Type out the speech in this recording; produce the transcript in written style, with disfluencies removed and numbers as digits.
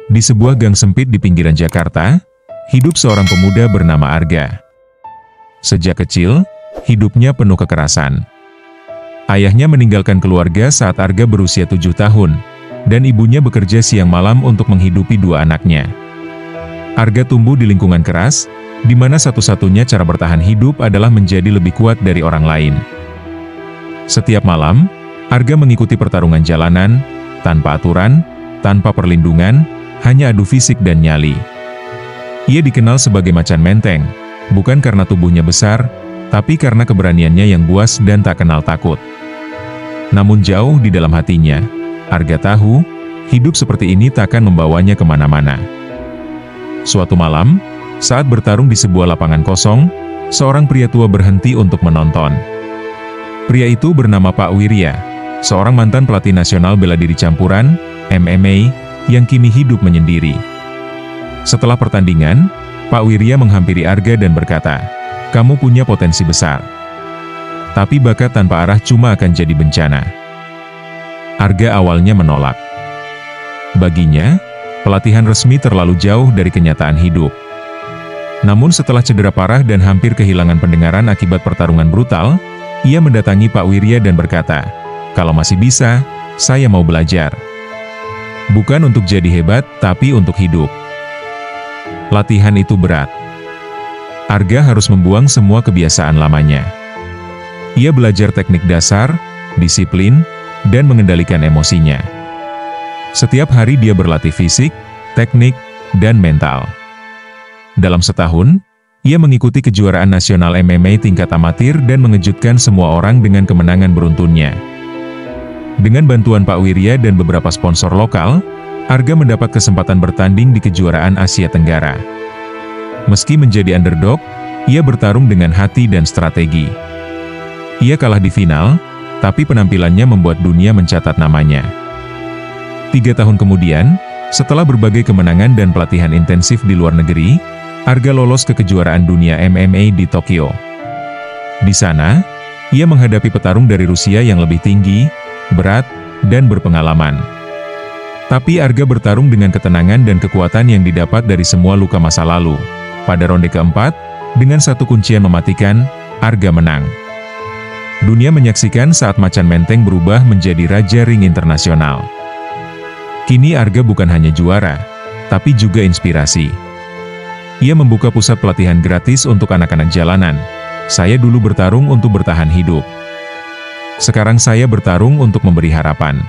Di sebuah gang sempit di pinggiran Jakarta, hidup seorang pemuda bernama Arga. Sejak kecil, hidupnya penuh kekerasan. Ayahnya meninggalkan keluarga saat Arga berusia 7 tahun, dan ibunya bekerja siang malam untuk menghidupi 2 anaknya. Arga tumbuh di lingkungan keras, di mana satu-satunya cara bertahan hidup adalah menjadi lebih kuat dari orang lain. Setiap malam, Arga mengikuti pertarungan jalanan, tanpa aturan, tanpa perlindungan, hanya adu fisik dan nyali. Ia dikenal sebagai macan menteng, bukan karena tubuhnya besar, tapi karena keberaniannya yang buas dan tak kenal takut. Namun jauh di dalam hatinya, Arga tahu, hidup seperti ini takkan membawanya kemana-mana. Suatu malam, saat bertarung di sebuah lapangan kosong, seorang pria tua berhenti untuk menonton. Pria itu bernama Pak Wirya, seorang mantan pelatih nasional bela diri campuran, MMA, yang kini hidup menyendiri. Setelah pertandingan, Pak Wirya menghampiri Arga dan berkata, "Kamu punya potensi besar. Tapi bakat tanpa arah cuma akan jadi bencana." Arga awalnya menolak. Baginya, pelatihan resmi terlalu jauh dari kenyataan hidup. Namun setelah cedera parah dan hampir kehilangan pendengaran akibat pertarungan brutal, ia mendatangi Pak Wirya dan berkata, "Kalau masih bisa, saya mau belajar. Bukan untuk jadi hebat, tapi untuk hidup." Latihan itu berat. Arga harus membuang semua kebiasaan lamanya. Ia belajar teknik dasar, disiplin, dan mengendalikan emosinya. Setiap hari dia berlatih fisik, teknik, dan mental. Dalam setahun, ia mengikuti kejuaraan nasional MMA tingkat amatir dan mengejutkan semua orang dengan kemenangan beruntunnya. Dengan bantuan Pak Wirya dan beberapa sponsor lokal, Arga mendapat kesempatan bertanding di kejuaraan Asia Tenggara. Meski menjadi underdog, ia bertarung dengan hati dan strategi. Ia kalah di final, tapi penampilannya membuat dunia mencatat namanya. 3 tahun kemudian, setelah berbagai kemenangan dan pelatihan intensif di luar negeri, Arga lolos ke kejuaraan dunia MMA di Tokyo. Di sana, ia menghadapi petarung dari Rusia yang lebih tinggi, berat, dan berpengalaman. Tapi Arga bertarung dengan ketenangan dan kekuatan yang didapat dari semua luka masa lalu. Pada ronde keempat, dengan satu kuncian mematikan, Arga menang. Dunia menyaksikan saat macan menteng berubah menjadi raja ring internasional. Kini Arga bukan hanya juara, tapi juga inspirasi. Ia membuka pusat pelatihan gratis untuk anak-anak jalanan. "Saya dulu bertarung untuk bertahan hidup. Sekarang saya bertarung untuk memberi harapan."